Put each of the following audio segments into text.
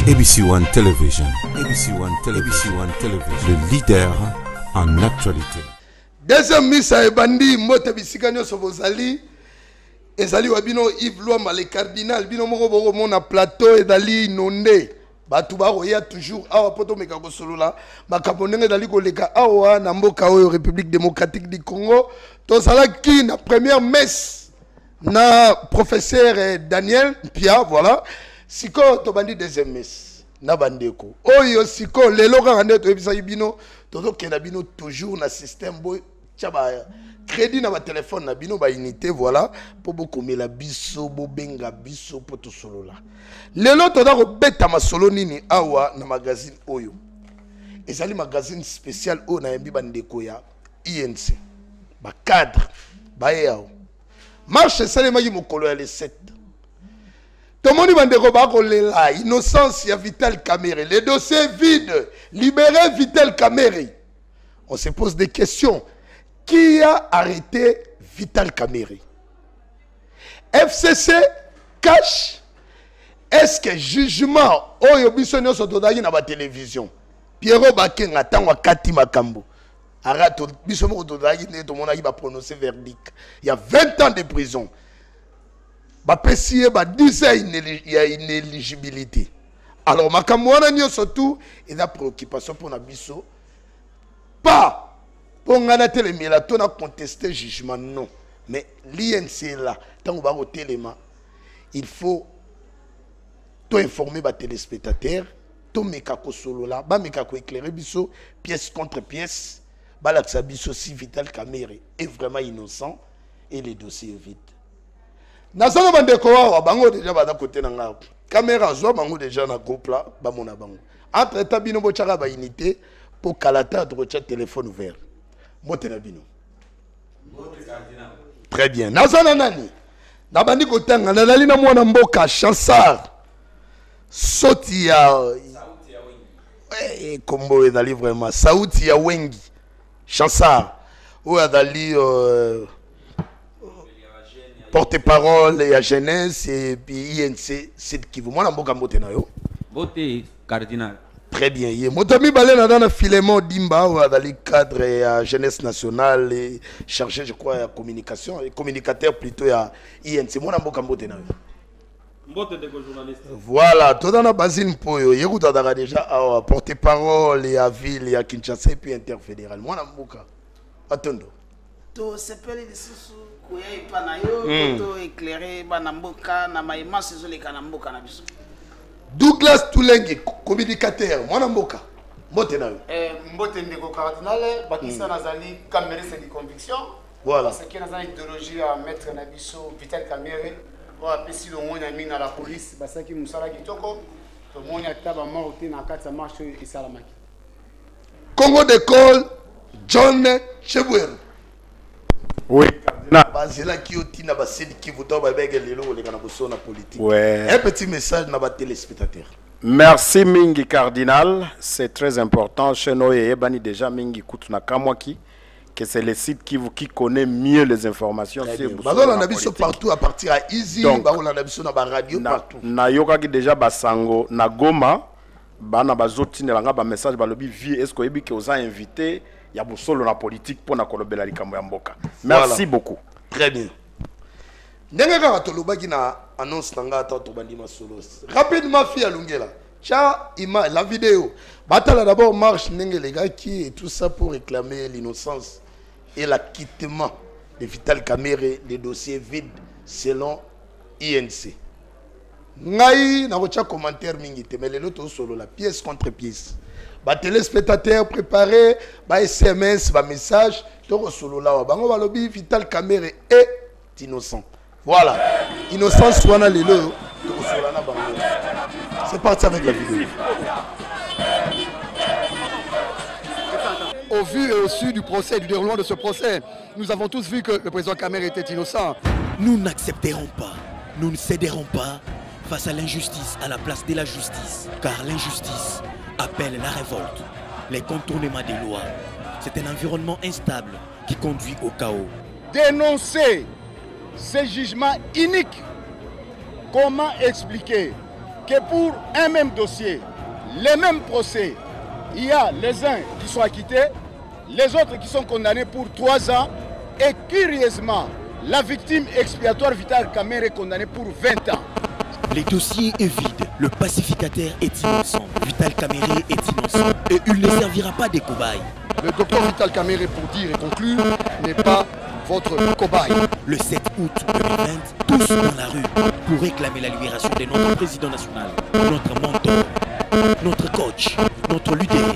ABC One Television. ABC One Television. ABC One Television. Le leader en actualité. Deuxième missa et bandi mote bisikano sobozali. Ezali wabino Yves Luamba le cardinal bino moko boko mona plateau et dali inondé. Batu ba roya toujours awa poto meka ko solola makambo ndenge dali ko leka awa na mboka oyo République démocratique du Congo. To sala ki na première messe na professeur Daniel Pia voilà. Siko to bandi deuxième messe na bandeko. Oyo siko lelo ka ngande to ebisa bino to kenda bino toujours na système boy tchaba crédit na ba téléphone na bino ba unité voilà pour beaucoup mais la biso bo benga biso pour tout solo là lelo to da ko beta masolo nini awa na magazine oyo ezali magazine spécial o na yembi bandeko ya INC ba cadre ba yao marche salema ki mokolo ya le 7 to moni bandeko ba ko lela innocence ya Vital Kamerhe les dossiers vides libérer Vital Kamerhe on se pose des questions. Qui a arrêté Vital Kamerhe? FCC cache. Est-ce que jugement oyo biso nyoso todaki na ba télévision Pierrot Bakenga tangwa kati makambo arato biso moko todaki ne to monaki ba prononcer verdict il y a 20 ans de prison ba préciser ba 10 ans inéligibilité. Alors makambo wana nyoso tout et la préoccupation pour na biso pas pour ngana telemela to na contester jugement non mais l'INC là tant va au téléma il faut to informer ba téléspectateurs to meka ko solo là ba meka ko éclairer biso pièce contre pièce ba la biso si Vital Kamerhe est vraiment innocent et les dossiers vides na solo bande ko wa bango déjà ba da côté na nga caméra zo bango déjà na groupe là ba mona bango entre tabino bo tchaka ba unité pour kalata de chat téléphone ouvert. Très bien. Nazana nani. Nabandi kotanga nalali na mwana mboka Chansard. Soti ya kombo ezali vraiment sauti ya wengi. Chansard. Ou adali porte-parole ya jeunesse et puis INC c'est qui vous mwana mboka mbote na yo. Bote cardinal. Très bien. Motomi Balena dans le Philémon Dimba ou dans le cadre de jeunesse nationale et chargé, je crois, de communication et communicateur plutôt à INC. Mon ambo kambote na. Mbote de journaliste. Voilà, tout dans la basine poyo. Yérouta dara déjà à porte-parole et à ville et à Kinshasa et puis interfédéral. Mon ambo ka. Attendo. To sepeli de susu koya ipanayo to éclairer banamboka na maïma sezole kanamboka na biso. Douglas Toulengi, communicateur, mwana mboka. Mbote na yo. Mbote ndeko cardinal, Bakissa Nazali, Kamerhe c'est des convictions. Voilà. Parce qu'il y a une idéologie à mettre na biso Vital Kamerhe. On a pesé le monde ami na la police, basaki musala kitoko. To monde ataba morte na kata marche et salamaki. Congo d'école, John Chebweru. Oui, cardinal. Bazela qui otina basedi qui voto ba bege lelo le kana bosona politique. Ouais. Un petit message na ba téléspectateurs. Merci mingi cardinal, c'est très important chez nous et bani déjà mingi kutuna kamwaki que c'est le site qui connaît mieux les informations sur Bazola na biso partout à partir à Easy, bazola na biso na ba radio partout. Na yoka ki déjà basango na Goma bana bazoti nelanga ba message balobi vie est-ce que ebi que osa invité ya bosolo na politique pour na kolobela likambo ya mboka. Merci beaucoup. Très bien. Ndenge kaka tolobaki na annonce nanga ta to bandima solo. Rapidement fi alungela. Cha ima la vidéo. Batala d'abord marche ndenge les gars qui et tout ça pour réclamer l'innocence et l'acquittement de Vital Kamerhe, les dossiers vides selon INC. Ngai na kocha commentaire mingi te mais lelo to solo la pièce contre pièce. Ba téléspectateurs préparés, ba SMS, ba message, to solo la bango balobi Vital Kamerhe est innocent. Voilà. Innocence wana lelo to solo na bango. C'est parti avec la vidéo. Au vu et au su du procès, du déroulement de ce procès, nous avons tous vu que le président Kamerhe était innocent. Nous n'accepterons pas, nous ne céderons pas face à l'injustice à la place de la justice. Car l'injustice appelle la révolte, les contournements des lois. C'est un environnement instable qui conduit au chaos. Dénoncer ces jugements iniques, comment expliquer que pour un même dossier, les mêmes procès, il y a les uns qui sont acquittés, les autres qui sont condamnés pour 3 ans, et curieusement, la victime expiatoire Vital Kamerhe est condamnée pour 20 ans. Le dossier est vide, le pacificateur est innocent, Vital Kamerhe est innocent et il ne servira pas de cobaye. Le docteur Vital Kamerhe, pour dire et conclure, n'est pas votre cobaye. Le 7 août 2020, tous dans la rue pour réclamer la libération de notre président national, notre mentor, notre coach, notre leader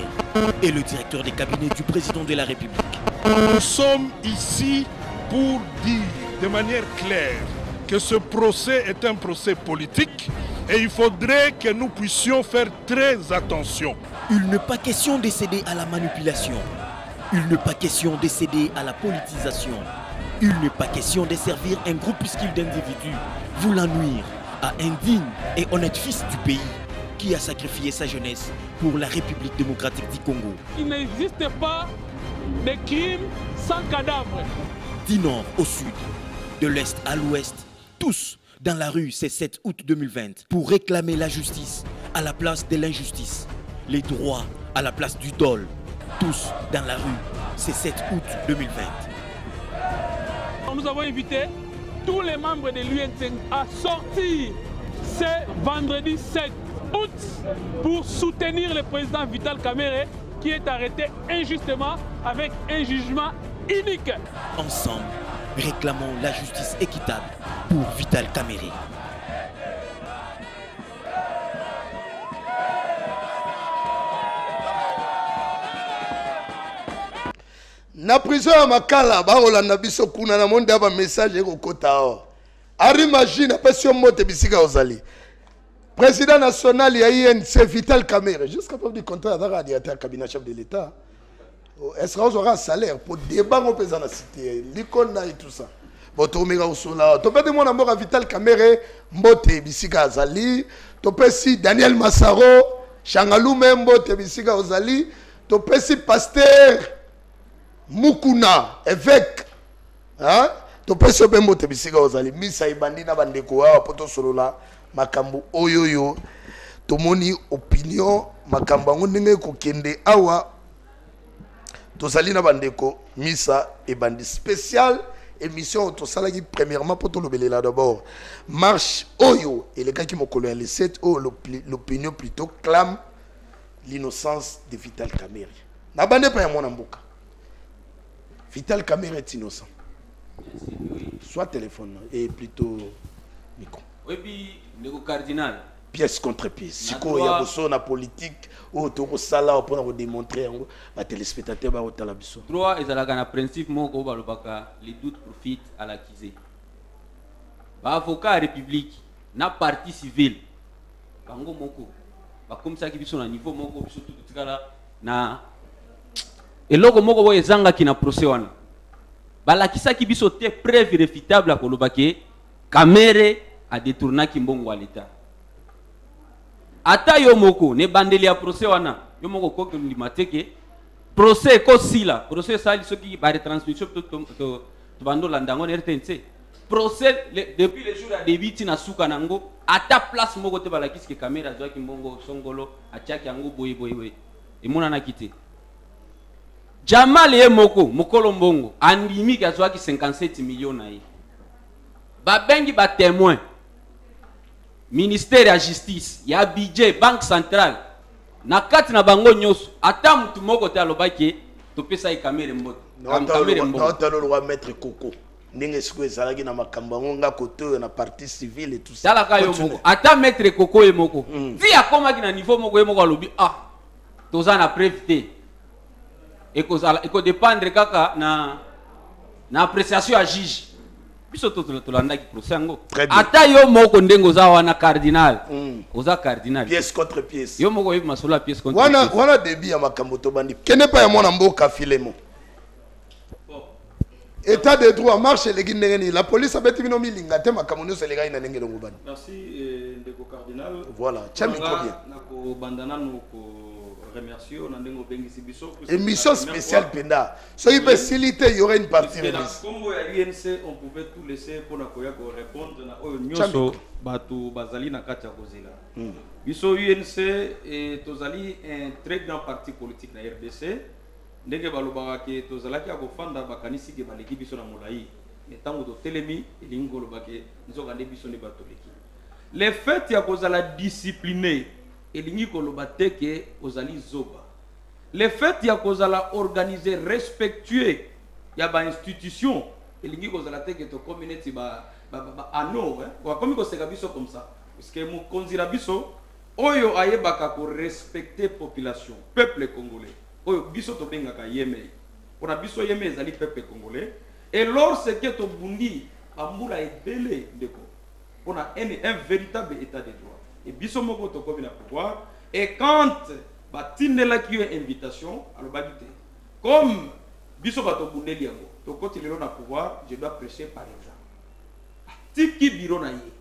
et le directeur des cabinets du président de la République. Nous sommes ici pour dire de manière claire que ce procès est un procès politique et il faudrait que nous puissions faire très attention. Il n'est pas question de céder à la manipulation. Il n'est pas question de céder à la politisation. Il n'est pas question de servir un groupuscule d'individus voulant nuire à un digne et honnête fils du pays qui a sacrifié sa jeunesse pour la République démocratique du Congo. Il n'existe pas de crime sans cadavre. Du nord au sud, de l'est à l'ouest, tous dans la rue ce 7 août 2020 pour réclamer la justice à la place de l'injustice, les droits à la place du dol, tous dans la rue ce 7 août 2020. Nous avons invité tous les membres de l'UNC à sortir ce vendredi 7 août pour soutenir le président Vital Kamerhe qui est arrêté injustement avec un jugement unique. Ensemble, réclamons la justice équitable pour Vital Kamerhe. Na prison ya makala baolanda biso kuna na monde aba message ekokota awa ari imagine apesi yo mote bisika ozali président national ya INC Vital Kamerhe jusqu'à preuve du contraire azaka radiateur cabinet chef de l'état est-ce qu'on aura un salaire pour débat on peut en citer l'icône et tout ça bon tomeka usola to pete mona mboka Vital Kamerhe mbote bisika azali to pesi Daniel Massaro Changalume mbote bisika ozali to pesi pasteur Mukuna, évêque, hein? Tu peux se faire monter bisika ozali. Misa ibandi na bandeko awa poto solola makambo oyoyo. Tomoni opinion makambo ngondenge ko kende awa. Tozali na bandeko misa ebandi spécial émission to salaki premièrement poto lobelela d'abord. Marche oyo et les gars qui m'ont collé le 7 oh l'opinion plutôt clame l'innocence de Vital Kamerhe. Na bande pa ya mona mboka. Vital Kamerhe est innocent. Soit téléphone et plutôt micro. Oui, puis le cardinal. Pièce contre pièce. Si il y a besoin de politique, ou de sala pour démontrer à téléspectateurs ba otala biso. Droit et à principe moko balobaka les doutes profitent à l'accusé. Ba avocat république na partie civile. Bango moko. Ba comme ça qui biso na niveau moko biso tout tikala na et logo moko boye zanga ki na procès wana balakisa ki biso te preuve irréfutable akoloba ke Kamerhe a détourné ki mbongo à l'état ata yo moko ne bandeli ya procès wana yo moko ko limate ke procès ko sila procès sali soki ba retransmission to bando landango na RTNC procès depuis le jour à débit na suka nango ata place moko te balakisi ke Kamerhe azwa ki mbongo songolo atiaki yango boye et mona na kité Jamal et Moko, Mokolo Mbongo, andimi qui a 57 millions naï. Babengi ba témoin. Ministère de la Justice, ya budget, Banque Centrale. Na kati na bango nyoso, ata mutu moko te alobaki to pesa Kamerhe mbote. Kamerhe mbote. Non, talo loi maître Koko. Ninge siku ezalaki na makambo nga koto na partie civile et tout ça. Tala kayo moko. Ata maître Koko e moko. Ti akoma ki na niveau moko e moko alobi toza na preuve te. Et qu'on dépendre kaka na appréciation à juge biso to landa ki procès ngo ata yo moko ndengo za wana cardinal oza cardinal pièce contre pièce yo moko yeba masola pièce contre pièce wana débit ya makambo to bandi kene pa ya mona mboka filemo état de droit marche les guindengeni la police a beti bino milinga te makambo no selega ina ndenge longo bandi merci ndeko cardinal voilà tcha micro bien nako bandana noko remercier on a ndengo bengi sibiso émission spéciale penda so il peut siliter il y aurait une partie remise Congo ya UNC on pouvait tout laisser pour na koya ko répondre na oyo nyoso batu bazali na kati ya kozela biso UNC et tozali un très grand parti politique na RDC ndenge balobaka ke tozalaki akofanda bakanisi ke baleki biso na molai etango to telemi elingo lobake nzoka nde biso ne batoleki le fait ya kozala discipliné elingi koloba teke ozali zoba le fait ya kozala organisé respectueux ya ba institution elingi kozala teke to community ba ano wa komi ko seka biso comme ça parce que mo konzira biso oyo ayebaka ko respecter population peuple congolais oyo biso to bengaka yeme pona biso yeme ezali peuple congolais et lorsque to bundi ambula ebele ndeko pona un véritable état de droit et biso moko to komi na pouvoir et quand batindela ki invitation alors bagité comme biso bato bundeli yango to koti lelo na pouvoir je dois prêcher par exemple tiki biro na ye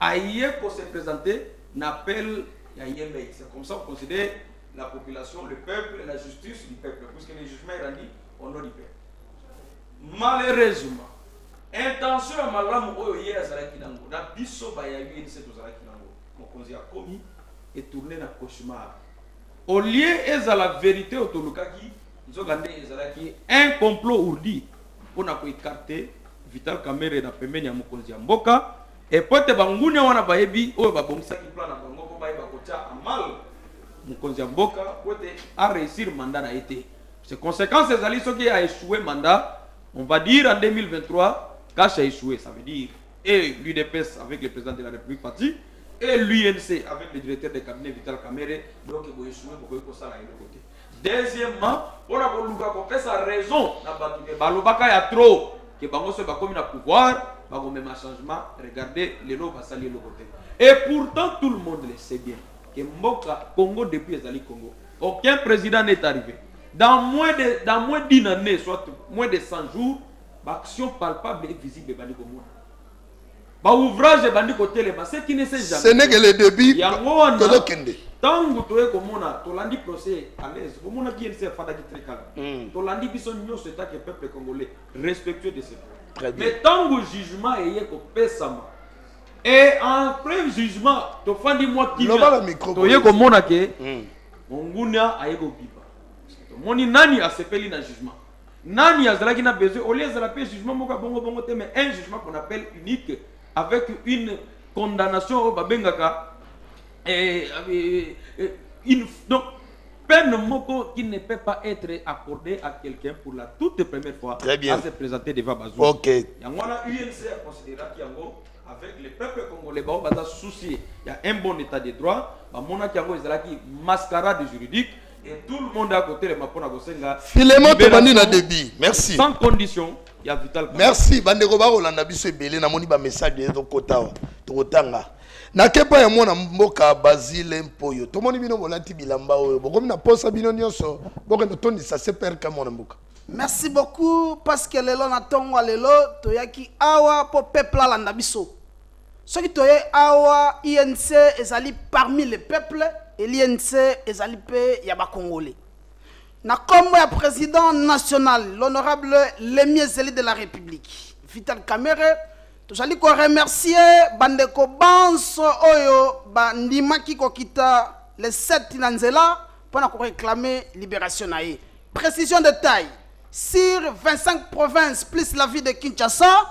aye ko se présenter n'appel ya yeme c'est comme ça on considère la population le peuple et la justice du peuple puisque le jugement est rendu au nom du peuple malheureusement intention ya malamu oyo ye azalaki nango na biso baya UNC tozalaki nango mokonzi ya komi et tourner na cauchemar au lieu ezala vérité otolukaki nzokande ezalaki un complot ourdi pona ko écarter Vital Kamerhe na pembeni ya mokonzi ya mboka et pote bangune wana bayebi oyo babongisaki plan na bango ko bayeba kotia amal mokonzi ya mboka pote a réussir mandat na été ces conséquences ezali soki a échoué mandat on va dire en 2023 Cash a échoué, ça veut dire et l'UDPS avec le président de la République parti et l'UNC avec le directeur de cabinet Vital Kamerhe, donc il va échouer pour que ça aille de côté. Deuxièmement, on a voulu sa raison, balobaka ya trop, que bango se va comme na pouvoir, bango même un changement, regardez les lots va salir le côté. Et pourtant tout le monde le sait bien que Mboka Congo depuis les Congo, aucun président n'est arrivé. Dans moins d'une année, soit moins de 100 jours, l'action palpable et visible bandi komona ba ouvrage bandi côté ce qui ne sait jamais ce n'est que le début de kende tangu toye komona tolandi procès à l'aise komona qui est fada qui très calme tolandi biso nyonso eta que peuple congolais respectueux de ses droits mais tangu jugement eye ko pesama et en preuve jugement to fandi moi qui toye komona ke nguna ayeko biba moni nani asepeli na jugement Nani azalaki na besoin au lieu de la jugement moka bongo bongo te mais un jugement qu'on appelle unique avec une condamnation au babengaka donc peine moko qui ne peut pas être accordée à quelqu'un pour la toute première fois à se présenter devant Bazou. OK. Yangona UNC a considéré qu'yango avec le peuple congolais ba baza souci il y a un bon état de droit ba mona kiango ezalaki mascarade juridique. Et tout le monde à côté de Mapona Gosenga. Filément Tobani na débit. Merci. Sans condition, il y a Vital Kamerhe. Merci. Bandeko ba Rolanda biso ebele na moni ba message de kota totanga. Na kepa ya mona mboka Basile Mpoyo. To moni bino bolati bilamba oyo. Bokomi na posa bino nyonso. Bokendo tondisa se per ka mona mboka. Merci beaucoup parce que lelo na tongo lelo toyaki awa po peuple landa biso. Ce qui toye awa INC ezali parmi les peuples et l'INC ezali pe yaba congolais. Na kombo ya président national l'honorable Lemie Zeli de la République Vital Kamerhe tozali ko remercier bandeko banso oyo bandimaki kokita le 7 nanzela pour ko réclamer libération nae. Précision de taille sur 25 provinces plus la ville de Kinshasa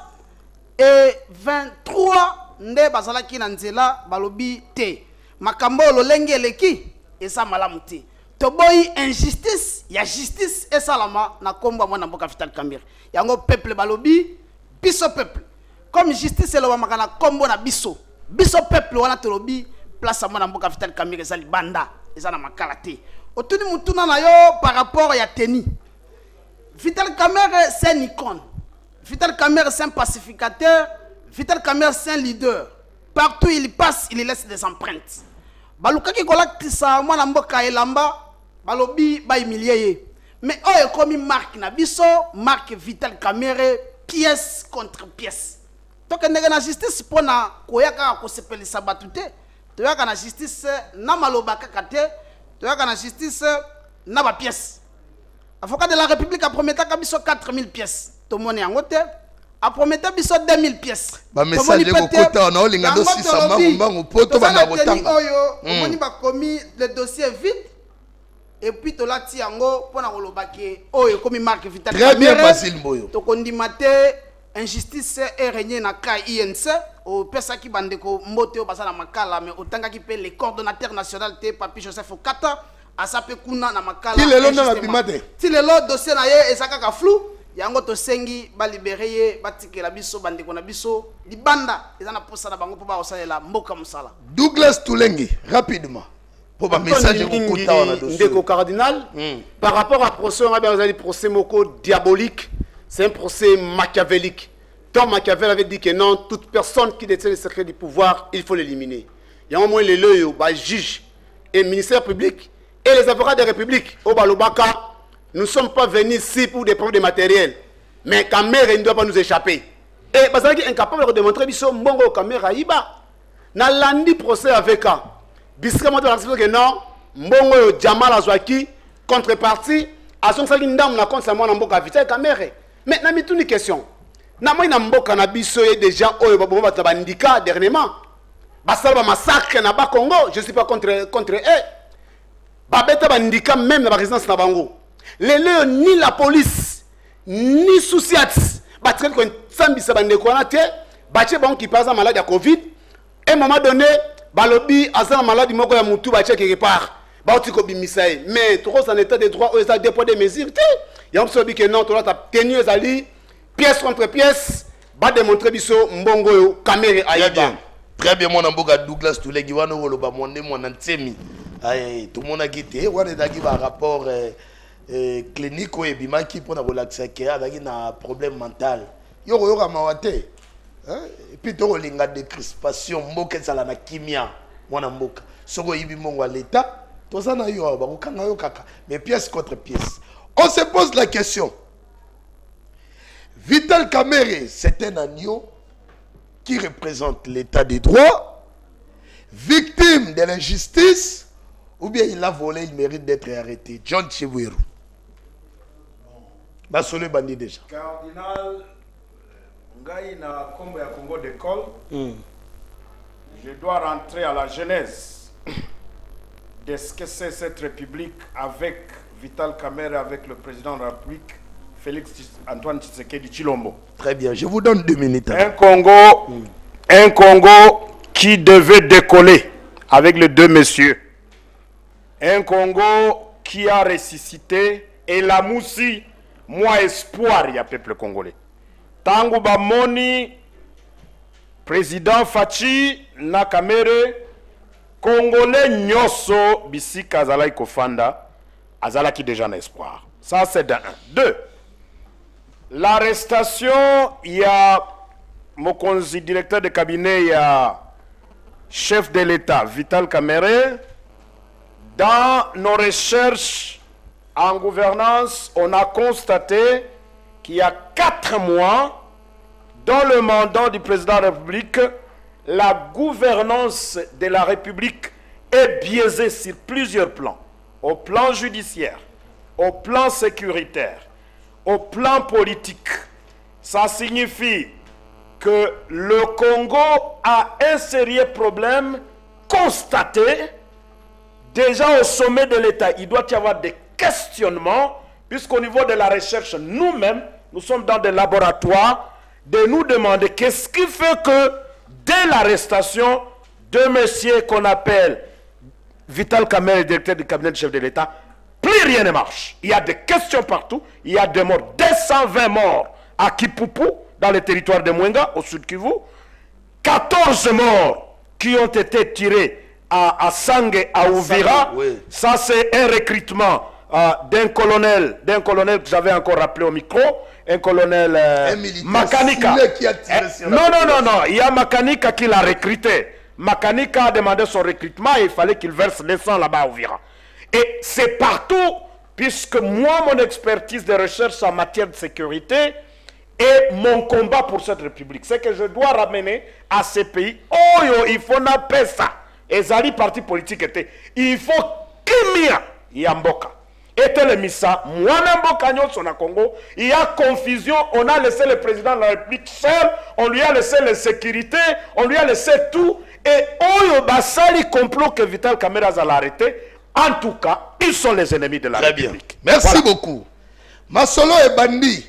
et 23 nde bazalaki nanzela balobi te. Makambo lolenge eleki eza malamu te. Toboyi injustice ya justice esalama na kombo mwana mboka Vital Kamerhe. Yango peuple balobi biso peuple. Comme justice eloba makana kombo na biso. Biso peuple wana tolobi place mwana mboka Vital Kamerhe ezali banda eza na makala te. Otuni mutuna na yo par rapport ya teni. Vital Kamerhe c'est une icône. Vital Kamerhe c'est un pacificateur. Vital Kamerhe c'est un leader. Partout il passe, il laisse des empreintes. Balukaki kolakisa mwana mboka elamba balobi ba humilier. Mais oyo komi marque na biso, marque Vital Kamerhe pièce contre pièce. Donc ndenge na justice pona koyaka ko sepelisa batute. Toyaka na justice na maloba kaka te. toyaka na justice na ba pièces. Avocat de la République a promis biso 4000 pièces. Tomoni yango te. A promis biso 2000 pièces. Ba message ko kota na olinga do 600 mbango poto bana botanga. Omoni ba commis le dossier vide. Et puis to lati yango pona koloba ke oyo komi marque Vital Kamerhe. Très bien Basile Mboyo. To kondimate injustice est régné na ka INC au pesa ki bandeko mbote o basala makala mais otanga ki pe le coordonnateur national te Papi Joseph Okata asape kuna na makala. Ti lelo na bimate. Ti lelo dossier na ye esaka ka flou yango to sengi ba libérer ye batikela biso bandeko na biso libanda ezana posa na bango po ba osalela mboka musala. Douglas Toulengi rapidement. Pour un message de cardinal par rapport à procès, on a dit procès moko diabolique, c'est un procès machiavélique. Tom Machiavel avait dit que non, toute personne qui détient les secrets du pouvoir, il faut l'éliminer. Il y a au moins les loyaux, les juges et le ministère public et les avocats de la République. Au Balobaka, nous ne sommes pas venus ici pour des preuves de matériel, mais Kamerhe ne doit pas nous échapper. Et parce qu'il est incapable de démontrer que Mbongo Kamerhe Iba n'a lundi procès avec un. Bisque moi de que non, Mbongo Jamal Azwaki, contrepartie, à son saline dame na compte sa moi Mboka Vital Kamerhe. Mais n'a mis une question. N'a moi Mboka na biso et des gens oyo ba bomba tabandika dernièrement. Basala massacre na ba Congo, je suis pas contre eux. Babeta bandika même dans la résidence na bango. Les lieux ni la police ni Souciats, battre ko sambisa bandeko na te, bache bon qui passe malade à Covid. Et à un moment donné balobi azana maladie moko ya mutu ba quelque part ba otiko bimisae mais trop en état de droit aux dépôt des mesures il y a un peu que non toi ta tenue ezali pièce contre pièce ba démontrer biso Mbongo yo Kamerhe Aiba. Très bien mon mboka Douglas Toulengi wana woloba monde mon ntemi ay tout monde a quitté wana dagi ba rapport clinique ou ebimaki pour na relaxer ke avec na problème mental yo yo mawate. Et puis tu as des crispations, mboka ezala na kimia mwana mboka. Soko yibi mongo à l'état, to ça na yo ba kanga yo kaka. Mais pièce contre pièce. On se pose la question. Vital Kamerhe, c'est un agneau qui représente l'état des droits, victime de l'injustice, ou bien il a volé, il mérite d'être arrêté. John Chibuiru. Basole bandi déjà. Cardinal Ngai na Kombo ya Congo d'école, je dois rentrer à la genèse de ce que c'est cette république avec Vital Kamerhe, avec le président de la République, Félix Antoine Tshisekedi Tshilombo. Très bien, je vous donne 2 minutes. Un Congo qui devait décoller avec les deux messieurs. Un Congo qui a ressuscité et la moussi, moi espoir, il y a peuple congolais. Tango Bamoni, président Fachi na Kamerhe, Congolais nyoso bisika azala ikofanda, azala qui déjà un espoir. Ça c'est d'un. 2. L'arrestation, il y a mon directeur de cabinet, il y a chef de l'État, Vital Kamerhe. Dans nos recherches en gouvernance, on a constaté qu'il y a 4 mois, dans le mandat du président de la République, la gouvernance de la République est biaisée sur plusieurs plans. Au plan judiciaire, au plan sécuritaire, au plan politique. Ça signifie que le Congo a un sérieux problème constaté. Déjà au sommet de l'État, il doit y avoir des questionnements, puisqu'au niveau de la recherche, nous-mêmes, nous sommes dans des laboratoires, de nous demander qu'est-ce qui fait que, dès l'arrestation de monsieur qu'on appelle Vital Kamerhe, directeur du cabinet du chef de l'État, plus rien ne marche. Il y a des questions partout, il y a des morts, 220 morts à Kipupu, dans le territoire de Mwenga, au sud Kivu, 14 morts qui ont été tirés à Sangue, à Ouvira. Oui. Ça, c'est un recrutement d'un colonel que j'avais encore rappelé au micro, un colonel Makanika. Non, il y a Makanika qui l'a recruté. Makanika a demandé son recrutement et il fallait qu'il verse les sangs là-bas à Ouvira. Et c'est partout, puisque moi, mon expertise de recherche en matière de sécurité et mon combat pour cette république, c'est que je dois ramener à ces pays, oh yo, il faut napper ça. Et Zali parti politique était, il faut kimia ya mboka. Etelemisa, mwana mboka nyonso na Congo, il y a confusion, on a laissé le président de la République seul, on lui a laissé les sécurités, on lui a laissé tout, et Oyo Basali complot que Vital Kamerhe a l'arrêté. En tout cas, ils sont les ennemis de la République. Bien. Merci beaucoup. Masolo et Bandi.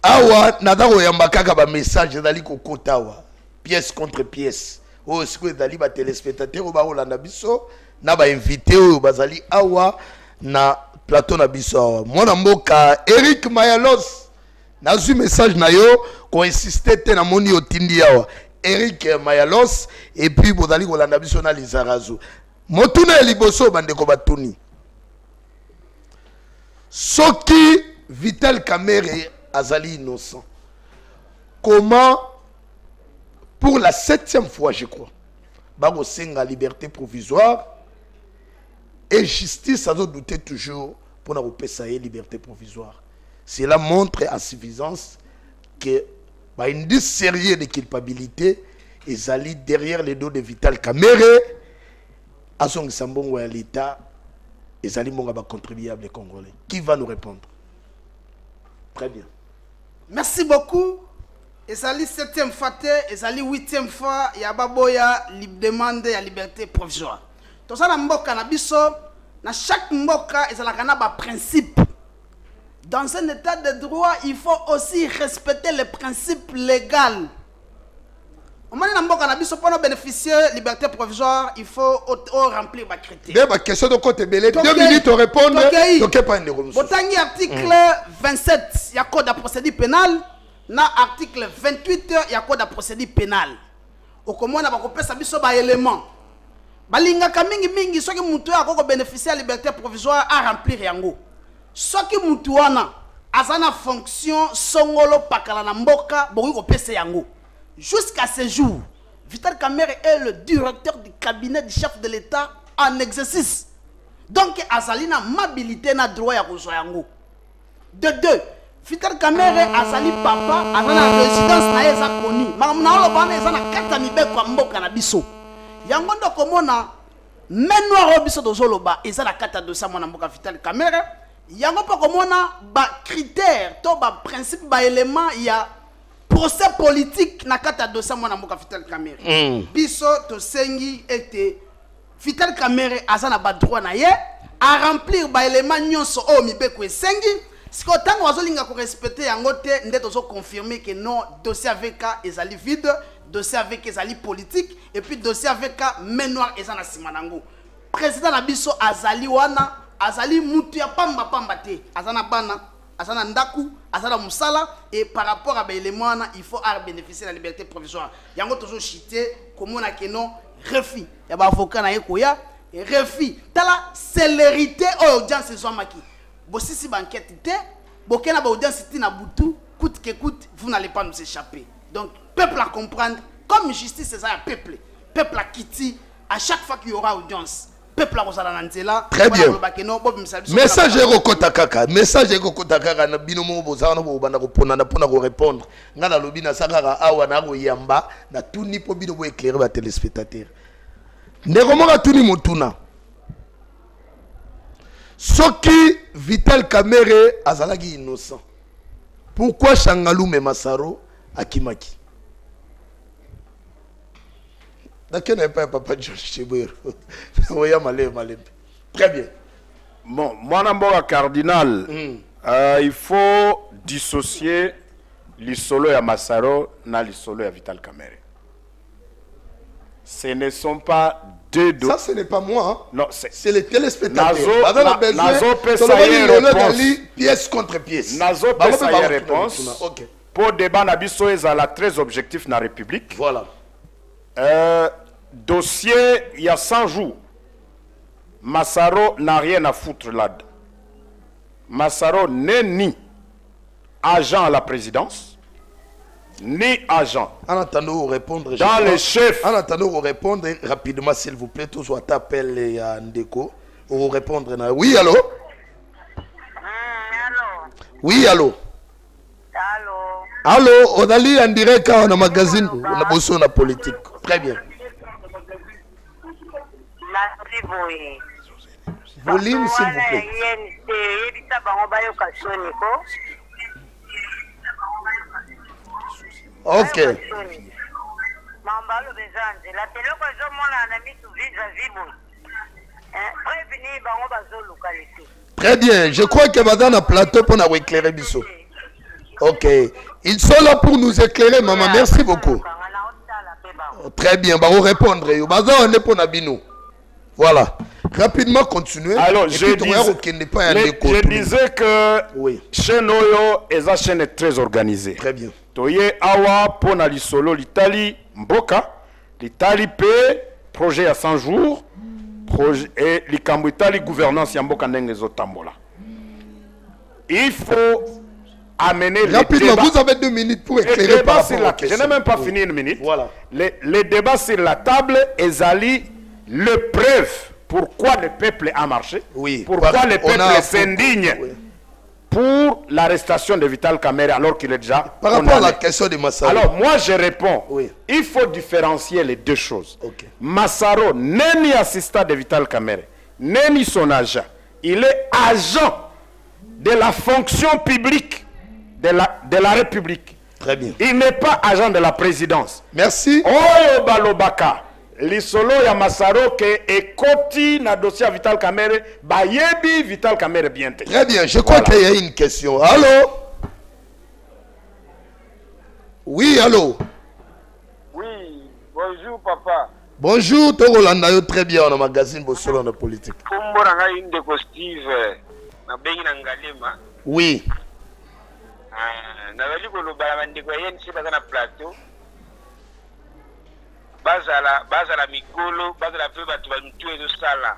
Awa, nadaro yambakaka ba message dali kokotawa. Pièce contre pièce. O siko dali ba téléspectateur ba olanda biso na ba invité o bazali awa na plateau na biso awa. Mwana mboka Eric Mayalos. Nazu message na yo ko insister te na moni otindi awa. Eric Mayalos et puis bozali kolanda biso na Lizarazo. Motuna liboso bandeko batuni. Soki Vital Kamerhe azali innocent. Comment, pour la 7e fois je crois, Bago Senga liberté provisoire et justice a douté toujours pour nous payer liberté provisoire. Cela montre à suffisance que un indice sérieux de culpabilité est allé derrière les dos de Vital Kamerhe à son sambongo à l'État et Zali Monga contribuable congolais. Qui va nous répondre? Très bien. Merci beaucoup. Et Zali 7e fois, et Zali 8e fois, il y a Baboya demande la liberté provisoire. Tout ça, na biso, na chaque mboka, il y a un principe. Dans un état de droit, il faut aussi respecter les principes légaux. Pour bénéficier de la liberté provisoire, il faut remplir les critères. Des questions de côté belé. 2 minutes pour répondre. Botangi article 27, il y a code de procédure pénale. Na article 28, il y a code de procédure pénale. Au comment on a un élément. Balinga kamingi mingi, ceux qui ont bénéficié de la liberté provisoire à remplir yango. Ceux qui ont azana fonction songolo pakala na mboka, boku pese yango. Jusqu'à ce jour, Vital Kamerhe est le directeur du cabinet du chef de l'État en exercice. Donc, Azali n'a mobilité na droit à Rozoyango. De deux, Vital Kamerhe Azali papa, Azali la résidence na eza koni. Mamna olobana eza na kata mibe kwa mboka na biso. Yango ndo komona menwa robiso dozoloba eza na kata de sa mona mboka Vital Kamerhe. Yango pa komona ba critère to ba principe ba élément ya procès politique na kata dossier mwana mboka Vital Kamerhe. Biso to sengi ete Vital Kamerhe azana ba droit na ye a remplir ba élément nyonso o mibeko esengi. Siko tango wazolinga ko respecter yango te ndeto zo confirmer que non dossier avec ezali vide, dossier avec ezali politique et puis dossier avec menoir ezana simanango. Président na biso azali wana azali mutu ya pamba pamba te azana bana azana ndaku azana musala et par rapport à l'élément il faut bénéficier de la liberté provisoire yango toujours chité comme on a que non refus ya ba avocat na ekoya refus tala célérité audience ezwamaki bosisi banquête te bokena ba audience na butu coûte que coûte vous n'allez pas nous échapper. Donc peuple à comprendre comme justice c'est ça peuple à quitter à chaque fois qu'il y aura audience. Peuple à très bien. Message Rokota Kaka. Message Rokota Kaka. Na binomo bozana bo bana ko pona na pona ko répondre. Ngana lobi na sakara awa na ko yamba na tuni po bino bo éclairer ba téléspectateurs. Nekomoka tuni motuna. Soki Vital Kamerhe azalaki innocent. Pourquoi Shangalou me Masaro akimaki? D'accord, n'est pas papa Georges Chibouir. Très bien. Bon, moi, cardinal, il faut dissocier l'isolo et Massaro na l'isolo et Vital Kamerhe. Ce ne sont pas deux dos. Ça, ce n'est pas moi. Hein. Non, c'est les téléspectateurs. Nazo pièce contre pièce. Nazo pesa réponse. Pour débat nabiso ezala très objectif na République. Voilà. Dossier, il y a 100 jours. Massaro n'a rien à foutre là-dedans. Massaro n'est ni agent à la présidence, ni agent. En attendant de répondre, dans les chefs. En attendant de répondre rapidement, s'il vous plaît, tous t'appelle à Ndeko. Pour répondre. Oui, allô? Oui, allô? Allô, on a lu en direct dans le magazine, on a bossé dans la politique. Très bien. Volume, s'il vous plaît. Ok. Très bien. Je crois que madame a plateau pour nous éclairer Bissot. Ok. Ils sont là pour nous éclairer, maman. Merci beaucoup. Très bien. On va répondre. Voilà. Rapidement continuer. Alors, je disais que oui. Chez Noyo, la chaîne est très organisée. Très bien. Toye awa pona li solo l'Italie mboka l'Italie paie projet à 100 jours projet et likambo Italie gouvernance ya mboka ndenge zotambola. Il faut amener rapidement, vous avez 2 minutes pour éclairer par rapport à la question. Je n'ai même pas fini une minute. Voilà. Les débats sur la table, ezali le preuve pourquoi le peuple a marché, oui, pourquoi le peuple s'indigne pour l'arrestation de Vital Kamerhe alors qu'il est déjà par rapport à la question de Massaro. Alors moi je réponds, oui. Il faut différencier les deux choses. Okay. Massaro n'est ni assistant de Vital Kamerhe, n'est ni son agent. Il est agent de la fonction publique de la République. Très bien. Il n'est pas agent de la présidence. Merci. Oyo balobaka. Lisolo ya Massaro ke ekoti na dossier Vital Kamerhe bayebi Vital Kamerhe bien. Très bien, je crois qu'il y a une question. Allô? Oui, allô? Oui, bonjour papa. Bonjour, Togolanda yo très bien dans le magazine Bosolo de politique. Kumbora nga inde ko Steve na bengi na ngalema. Oui. Na bali ko lobala bandiko yen si bazana plateau. Bazala mikolo, bazala pe batu ba mutu ezo sala.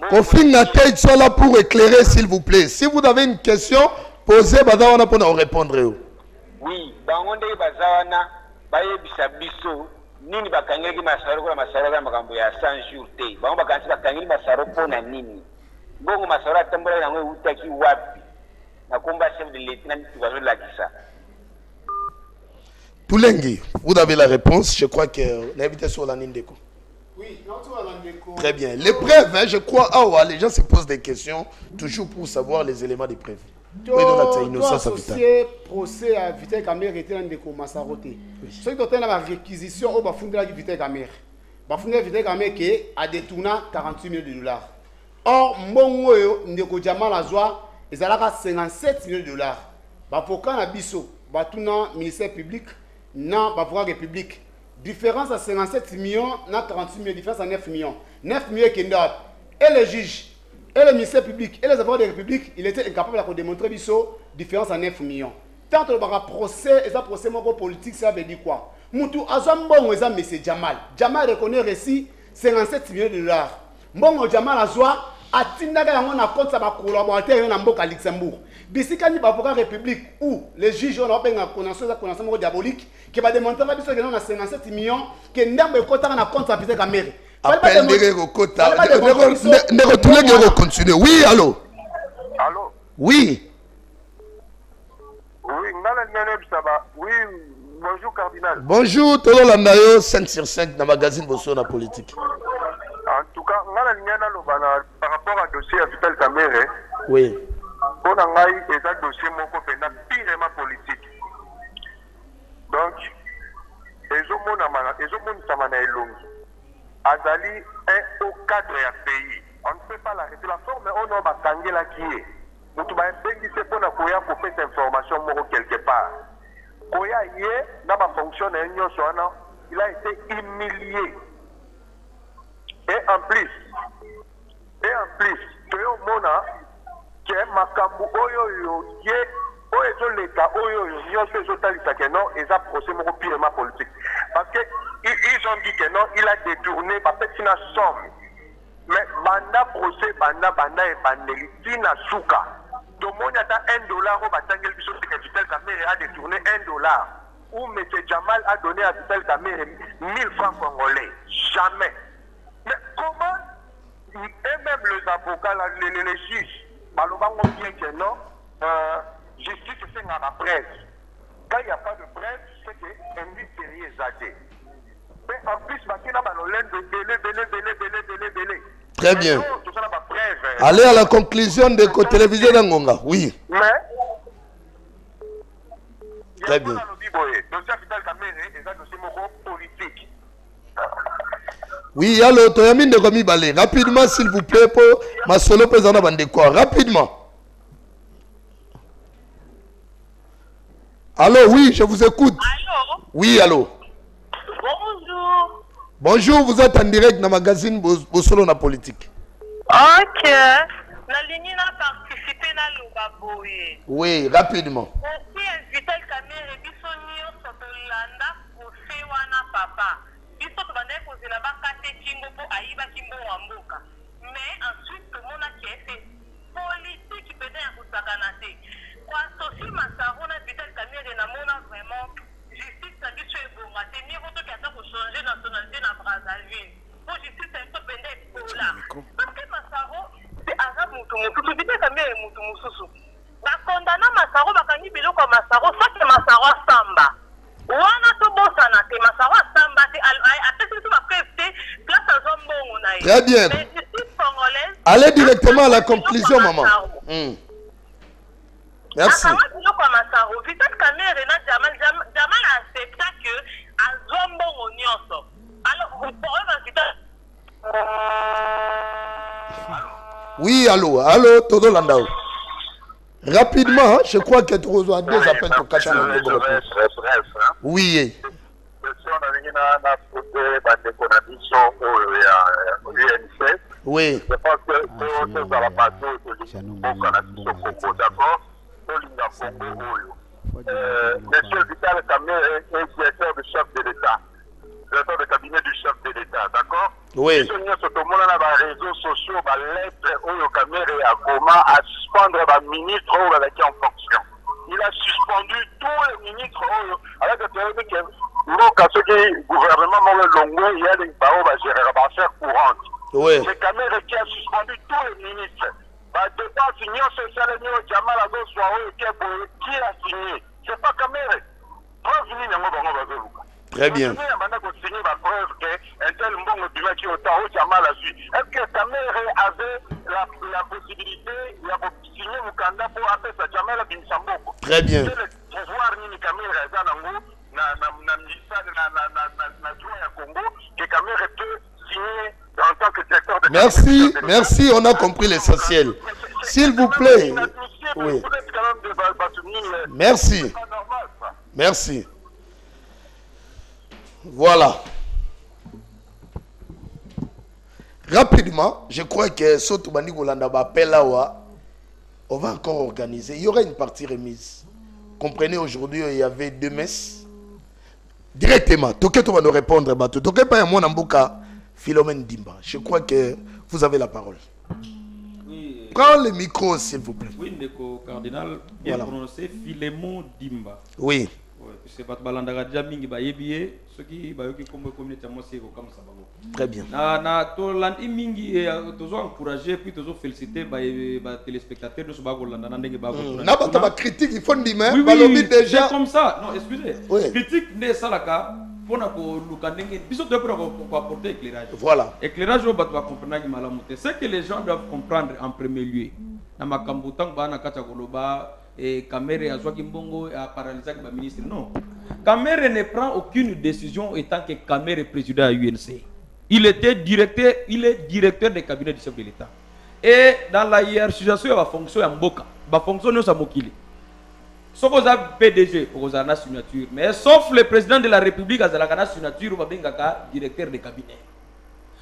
Kofinga tête soit là pour éclairer s'il vous plaît. Si vous avez une question, posez badana pour nous répondre. Oui, bangonde bazawana baye bisabiso nini bakangeli Massaro ko Massaro ga makambo ya 100 jours te. Bango bakansi bakangeli Massaro pona nini. Bongo Massaro atambola na ngwe utaki wapi. Na komba chef de l'État na mitu bazo lakisa. Toulengi, vous avez la réponse. Je crois que l'invité sur la Nindeko. Oui, non, très bien. Les preuves, hein, je crois, les gens se posent des questions toujours pour savoir les éléments des preuves. Associé procès à Vital Kamerhe était dans des Massaro. Ce qui est la réquisition au Bafundela Vital Kamerhe. Bafundela Vital Kamerhe a détourné 48 millions de dollars. Or, Mongo Ndeko Djama Lazwa, ils ont 57 millions de dollars. Bapoka na biso, batuna ministère public. Non, pour la République. Différence à 57 millions, na 48 millions, différence à 9 millions. 9 millions qui et les juges, et le ministère public, et les avocats de la République, il était incapable de démontrer biso différence à 9 millions. Tant que le procès, et ça procès politique, ça veut dire quoi? Moutou Azambon, et ça, M. Jamal. Jamal reconnaît récit 57 millions de dollars. Mbongo Jamal Azwa, a Tindaga Yangon a compte sa collaborateur en Mboka Luxembourg. Bisikani Bapoka République où les juges ont une connaissance diabolique qui va démontrer que nous avons 57 millions que nous avons un compte à Vital Kamerhe. Appel de Rokota. Ne retournez pas continuer. Oui, allô? Allô? Oui. Oui, bonjour cardinal. Bonjour, Tolo Landayo, 5 sur 5 dans le magazine Bosso na politique. En tout cas, par rapport à dossier à Vital Kamerhe. Oui. Pour ngai est un dossier purement politique. Donc, Azali est au cadre du pays. On ne peut pas l'arrêter. La forme, on a batangé la qui est. Nous avons dit que pour faire cette information quelque part. Koya hier, dans ma fonction, il a été humilié. Et en plus, tu es mona que makambu oyo ye oyo l'État oyo nyonso ezotalisa que non et ça procès moko purement politique parce que ils ont dit que non il a détourné peut-être une somme mais banda procès banda et bandeli tina suka to moni ata $1 au batangel biso que Vital Kamerhe a détourné $1 ou M. Jamal a donné à Vital Kamerhe 1000 francs congolais jamais. Mais comment et même les avocats les juges Balobango bien que non, justice c'est dans la presse. Quand il n'y a pas de presse, c'est que un mystérieux zadé. Mais en plus bakina balolende belé. Très bien. Allez à la conclusion de la télévision d'Angonga. Oui. Mais très bien. Oui, allô, Toyamine de Gomi Balé. Rapidement, s'il vous plaît, pour ma solo président Bandekwa. Rapidement. Allô, oui, je vous écoute. Allô? Oui, allô. Bonjour. Bonjour, vous êtes en direct dans le magazine Bosolo na politique. Ok. La ligne n'a participé à l'Ubaboye. Oui, rapidement. Aussi, Vital Kamere, Bissonio, Sotolanda, Osewana, Papa. Bissot Bane, Kozilaba, Kate, Kingo, Aïba, Kimbo, Wamboka. Mais ensuite, tout le monde a fait politique qui peut être un Saganate. Quand Sophie Massarona, Vital Kamere, Namona, vraiment, justice, ça dit que c'est bon. C'est mieux que tu as changé nationalité dans Brazzaville. Pour justice, c'est un peu pédé pour là. Parce que Massaro, c'est arabe, Moutoumoutou, Vital Kamere, Moutoumoutou. Bakondana Massaro, Bakani Biloko Massaro, ça c'est Massaro Samba. Wana to bosana te Massaro Samba, après c'est tout ma préféré, place à Zombo, on a eu. Très bien. Allez directement à la conclusion, maman. Merci. Massaro, Vital Kamere, Jamal a accepté que à Zombo, on y en. Alors, vous pourrez Vital. Oui, allô, allô, Todo Landao. Rapidement, je crois que tu reçois deux appels pour cacher le bref. Oui. Oui. Je pense que c'est dans la partie Monsieur Vital Kamere est directeur du chef de l'État. Directeur de cabinet du chef de l'État, d'accord? Oui. Sur les réseaux sociaux, les lettres au Kamere a comment à suspendre les ministres qui en fonction. Il a suspendu tous les ministres avec le théorie que le gouvernement Longo, il y a des barreaux à gérer la chair courante. Oui. Le Kamere qui a suspendu tous les ministres. Dépense union sociale et Jamal Azo qui a signé. C'est pas Kamere. Preuve ni n'yango bango bazoluka. Très bien. Est-ce que Kamere avait la possibilité de signer Mukanda pour appeler sa Jamal Binsamboko? Très bien. Le pouvoir ni Kamere na Congo que Kamere peut signer en tant que directeur de. Merci, merci, on a compris l'essentiel. S'il vous plaît. Oui. Merci. Merci. Voilà. Rapidement, je crois que Sotobani Golanda Bapelawa, on va encore organiser. Il y aura une partie remise. Comprenez, aujourd'hui, il y avait 2 messes. Directement, Toketo va nous répondre. Toketo pas mon amboka, Philomène Dimba. Je crois que vous avez la parole. Oui. Prends le micro, s'il vous plaît. Oui, Ndeko Cardinal, bien voilà. prononcé, Philémon Dimba. Oui. C'est pas Balandara Djaming Bayebiye, ce qui Bayoki comme communauté Mosé comme ça. Très bien. Na to landi mingi toujours encourager puis toujours féliciter ba téléspectateurs de ce bago landa ndenge bago. Na ba critique il faut dire mais balobi déjà comme ça. Non, excusez. Oui. Critique ne salaka pona ko lukandenge biso de pour apporter éclairage. Voilà. Éclairage au batwa comprendre ki malamute. C'est que les gens doivent comprendre en premier lieu. Na makambo tang ba na kata koloba et Kamere a joué Kimbongo et a paralysé le ministre. Non. Kamere ne prend aucune décision étant que Kamere est président à l'UNC. Il est directeur des cabinets du chef de l'État. Et dans la hiérarchisation, il va fonctionner en Boka. Il va fonctionner en Mokili. Sauf que vous avez PDG, vous avez une signature. Mais sauf le président de la République, vous avez une signature, vous avez un directeur de cabinet.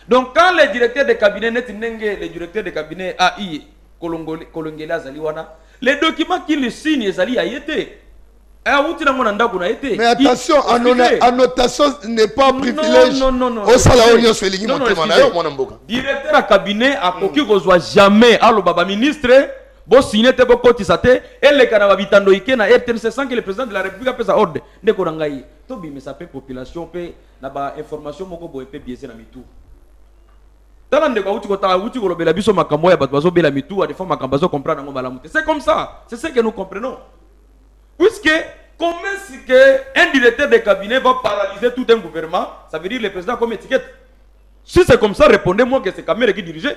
Donc quand le directeur de cabinet, le directeur de cabinet AI, Kolongela Zaliwana, les documents qu'il signe, ils a été. Mais attention, annotation n'est pas privilège. Non. Au salaire, directeur à cabinet a coquille reçoit jamais à le ministre. Bon signé te boko tisate et les canava vitando ike na RTNC sans que le président de la République a fait sa ordre. Ne korangai. Tobi mais ça peut population peut na ba information moko bo peut biaiser na mitou. Talande ko uti ko ta uti ko lobela biso makambo ya bato bazo bela mitou a des fois makambo bazo comprendre ngo malamuté. C'est comme ça. C'est ce que nous comprenons. Puisque Comment est-ce qu'un directeur de cabinet va paralyser tout un gouvernement? Ça veut dire le président comme étiquette. Si c'est comme ça, répondez-moi que c'est Kamere qui dirigeait.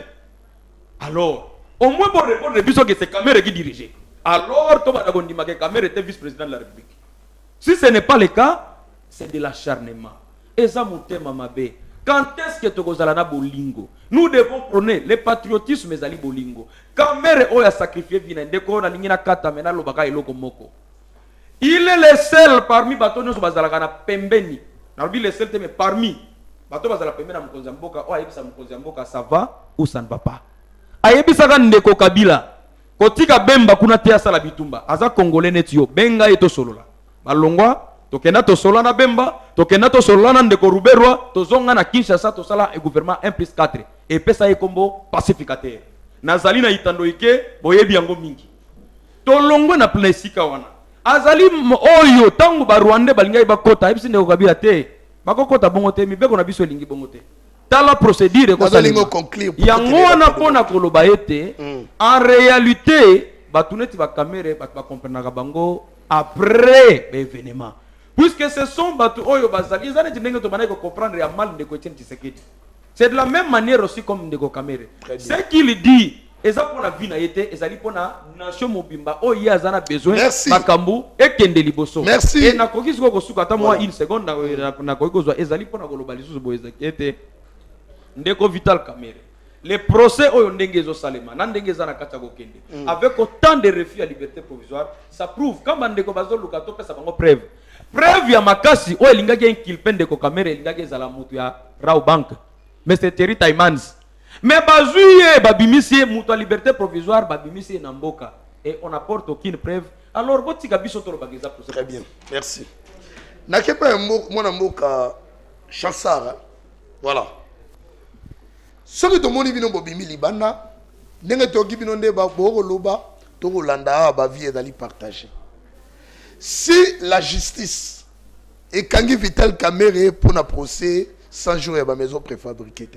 Alors, au moins pour répondre, que c'est Kamere qui dirigeait. Alors, Kamere était vice-président de la République. Si ce n'est pas le cas, c'est de l'acharnement. Et ça, quand est-ce que tu as bolingo? Nous devons prôner le patriotisme et les bolingo. Kamere a sacrifié Vinendeko, la ligne kata mena lobaka eloko moko. Il est le seul parmi Batono Bazalagana Pembeni. Narbi le seul mais parmi Bato Bazala Pembena Mkonzamboka, Ayebisa Mkonzamboka, ça va ou ça ne va pas? Ayebisa Ndeko Kabila, Kotika Bemba kuna tea sala bitumba, Aza Congolais netio, Benga eto solola. Balongwa, Tokena to solana Bemba, Tokena to solana Ndeko Ruberwa, Tozonga na Kinshasa, Tosala et gouvernement 1+4. Et pesa ekombo pacificateur. Nazali na itandoike, boyebi yango mingi. Tolongwa na plesika wana. Azali oyo tangu ba Rwanda balinga bakota ebisi ndeko Kabila te bakokota bongo te mibeko na biso lingi bongo te tala procédure ko salingo conclure yango wana pona koloba ete en réalité batuneti ba Kamere ba comprendre bango après l'événement puisque ce sont batu oyo bazali zane ndenge to banako comprendre ya mal ndeko Etienne Tshisekedi. C'est de la même manière aussi comme ndeko Kamere. Ce qu'il dit eza pona vina yete ezali pona nation mobimba o ye azana besoin makambu ekende liboso. Merci. Et na kokisi ko suka ata moi une seconde na kokozwa ezali pona globaliser boyeza kete ndeko Vital Kamere. Le procès oyo ndenge zo salema na ndenge za na kata ko kende avec autant de refus à liberté provisoire ça prouve kama ndeko bazo luka to pesa bango preuve ya makasi o elingaki inculper ndeko Kamere elingaki ezala mutu ya Rao Bank mais c'est Terry Taimans. Mais bazuye babimisi mutu à liberté provisoire babimisi na mboka et on apporte aucune preuve. Alors botika biso to bageza procès. Très bien. Merci. Nakepa mwana mboka Chansara. Voilà. Ce que tout le monde vient bobimi libana ndenge toki bino nde ba boloba to kolanda ba vie dali partager. Si la justice et Kangi Vital Kamere pour un procès 100 jours à la maison préfabriquée,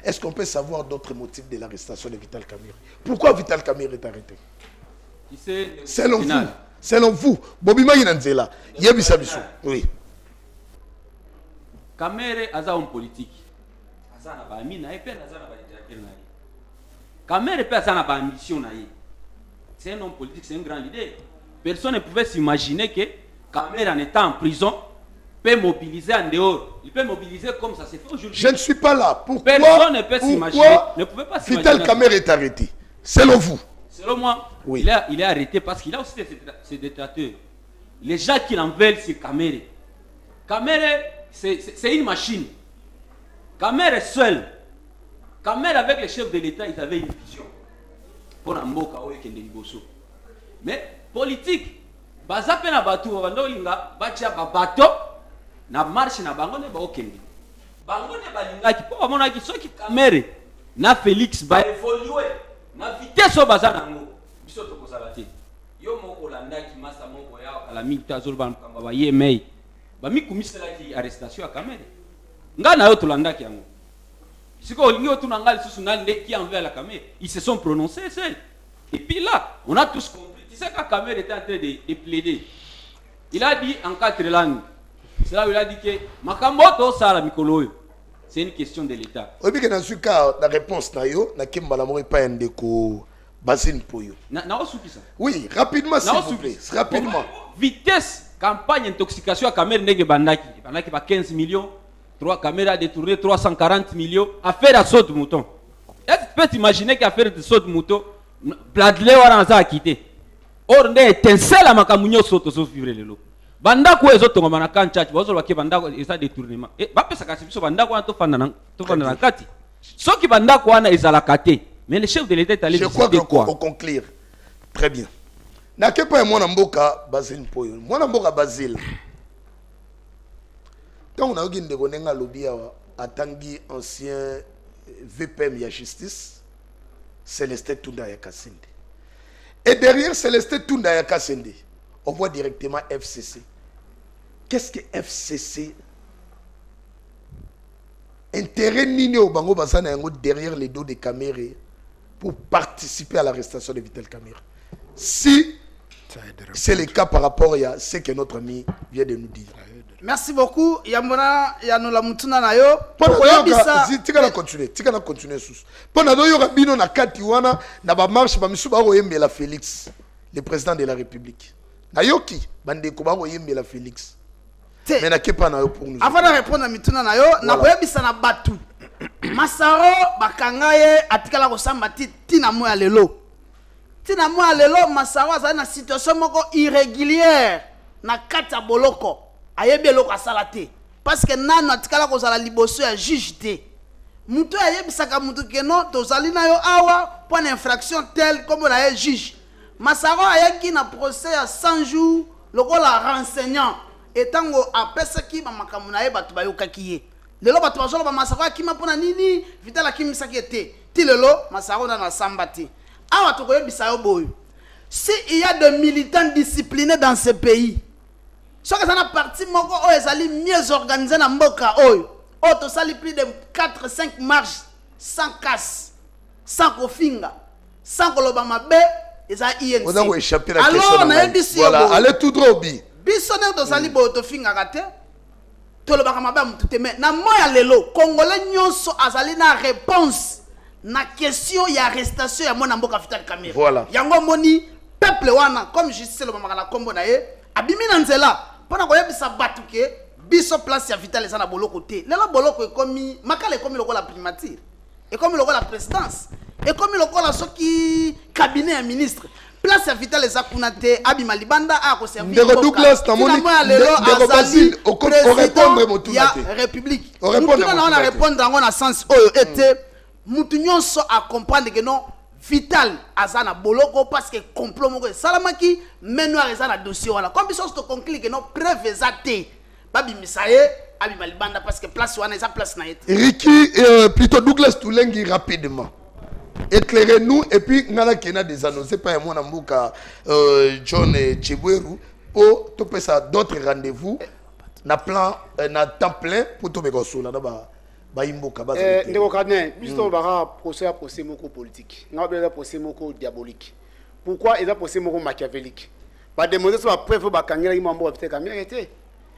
est-ce qu'on peut savoir d'autres motifs de l'arrestation de Vital Kamere? Pourquoi Vital Kamere est arrêté? Selon vous, Bobima Yinanzela, Yebisa Bissou. Oui. Kamere a un politique. Azana ba mina et azana ba directeur na. Kamere pe azana ba mission na. C'est un homme politique, c'est un grand leader. Personne ne pouvait s'imaginer que Kamere en étant en prison peut mobiliser en dehors. Il peut mobiliser comme ça s'est fait aujourd'hui. Je ne suis pas là. Pourquoi, personne ne peut s'imaginer. Ne pouvait pas s'imaginer. Vital Kamere est arrêté. Selon vous? Selon moi, oui. Il est arrêté parce qu'il a aussi ses détracteurs. Les gens qui l'en veulent, c'est Kamere. Kamere, c'est une machine. Kamere est seul. Kamere, avec les chefs de l'État, ils avaient une vision. Pour Mboka, mais politique, bazape na batu bando linga bacha babato na marche na bango ne ba okende. Bango ne balinga ki po mona ki soki Kamere na Félix ba évoluer na vitesse o bazana ngo. Biso to kozala te. Yo moko landa ki masa moko ya kala mita zolo ba kamba ba yemei. Ba mi kumisela ki arrestation ya Kamere. Nga na yo to landa ki yango. Siko lingi otu nangali susu nande qui envers la Kamere. Ils se sont prononcés c'est. Et puis là, on a tous compris. Tu sais quand Kamere était en train de plaider, il a dit en 4 langues. C'est là où il a dit que Makamoto Sala Mikolo, c'est une question de l'État. Oui, mais dans ce cas, la réponse n'a pas un déco Basine Poyo. Oui, rapidement s'il vous plaît. Rapidement. Vitesse, campagne intoxication à Kamere Nege Bandaki. Bandaki va 15 millions. Kamere a détourné 340 millions. Affaire à saut de mouton. Est-ce que tu peux t'imaginer qu'affaire de saut de mouton Bladley wana a quitté. Or nde étincelle à makamunyo soto so vivre lelo. Banda ko ezoto ngoma na kanchachi bazo ba ke banda ko esa détournement. Et ba pesa kasi biso banda ko to fanda na kati. Soki banda ko wana ezala kate. Mais le chef de l'État est allé décider quoi? Au conclure. Très bien. Na ke pa mwana mboka Basile Poyo. Mwana mboka Basile. Quand on a eu de konenga lobia atangi ancien VPM ya justice Célestin Tunda Yakasende. Et derrière Célestin Tunda Yakasende, on voit directement FCC. Qu'est-ce que FCC? Intérêt nini au bango basana yango derrière les dos de Kamere pour participer à l'arrestation de Vital Kamere. Si C'est le cas par rapport à ce que notre ami vient de nous dire. Merci beaucoup. Yamona Yanola Mutuna Nayo. Tika na continuer sous. Pendant que yoka bino na kati wana na ba marche ba misuba ko yembela Félix, le président de la République. Na yoki bande ko ba ko yembela Félix. Mais na kepa na yo pour nous. Avant de répondre à Mituna Nayo, na koyebisa na batu. Masaro bakangaye atikala ko sambati tina mo ya lelo. Tina mo ya lelo Masaro azali na situation moko irrégulière na kati ya boloko. Ayebi eloko asala te parce que nano atikala kozala liboso ya juge te mutu ayebisaka mutu keno tozali na yo awa point d'infraction tel comme na ye juge Masaro ayaki na procès ya 100 jours lokola renseignant etango apesaki ba makambo na ye batu bayokaki ye lelo batu bazolo ba Masaro akima pona nini Vital akimisaki te ti lelo Masaro na samba te awa tokoyebisa yo boyo si il y a des militants disciplinés dans ce pays. Ce que ça n'a parti moko o ezali mieux organisé na mboka oyo. O to sali plus de 4-5 marches sans casse, sans kofinga, sans koloba mabe, eza INC. On a échappé la question. Alors on a dit voilà, allez tout droit bi. Bisonner to sali bo to finga kate. To loba mabe mutute mais na moya lelo Congolais nyonso azali na réponse na question ya arrestation ya mona mboka Vital Kamerhe. Voilà. Yango moni peuple wana comme justice lo mama na kombo na ye abimi na nzela. Pendant que vous avez battu, biso place ya Vital ezana boloko te. Lelo boloko ekomi makala ekomi loko la primature. Ekomi loko la présidence. Ekomi loko la soki cabinet ya ministre. Place ya Vital ezakuna te abima libanda a ko servir. Ndeko Douglas tamoni ndeko Basile au répondre motu ya république. Au répondre dans un sens oyo était mutu nyonso a comprendre que non Vital azana boloko parce que complot moko salamaki menoir ezana dossier wala comme biso to conclure que non preuve ezate babi misaye abi malibanda parce que place wana eza place na yete Ricky plutôt Douglas Toulengi rapidement éclairez-nous et puis ngala kena des annoncés par moi na mbuka John Chibweru pour to pesa d'autres rendez-vous na plan na temps plein pour to bekosola na ba ndeko Kadne, biso bara procès moko politique. Nga bela procès moko diabolique. Pourquoi est-ce procès moko machiavélique? Ba démontrer sur la preuve ba kangela imambo Vital Kamerhe été.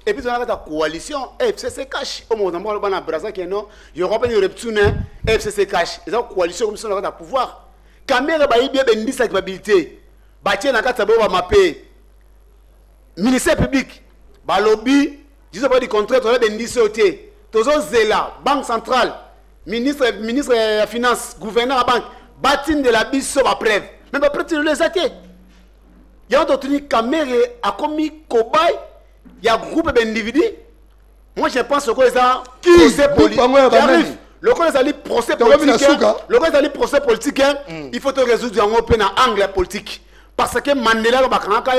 Et puis on a la coalition FCC cash. Au moment où on a Brazza qui non, Europe ni reptune FCC cash. Et la coalition comme ça on a pouvoir. Kamerhe ba bien bendi sa capacité. Ba tie na kata ba mapé. Ministère public, ba lobby, disons pas du contraire, on a bendi sauté. Tozo Zela, Banque centrale, ministre des Finances, gouverneur à banque, bâtine de la bise sur la preuve. Mais pas prêter les athées. Il y a un autre Kamerhe a commis cobaye, il y a un groupe d'individus. Moi je pense que ça procès politique. Le cas est procès politique. Le cas est procès politique. Il faut te résoudre en open angle politique. Parce que Mandela va bakanga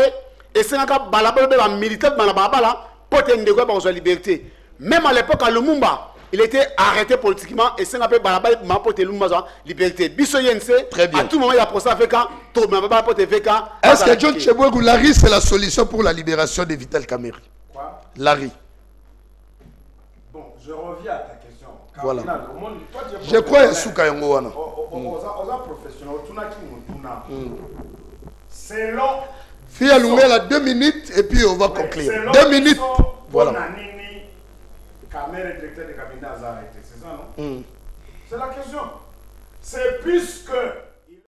et c'est un balabala de la militaire dans la babala pour te négocier pour la liberté. Même à l'époque à Lumumba, il était arrêté politiquement et c'est un peu balabala pour te Lumumba liberté. Biso Yense, à tout moment il a procès avec un tout mais pas pour te faire. Est-ce que John Chebouegou Larry c'est la solution pour la libération de Vital Kamerhe? Quoi? Larry. Bon, je reviens à ta question. Voilà. Je crois à Souka Yango wana. Aux professionnels, selon Fia Lungela 2 minutes et puis on va conclure. 2 minutes. Voilà. Kamerhe, directeur de cabinet, a arrêté. C'est ça, non? C'est la question. C'est puisque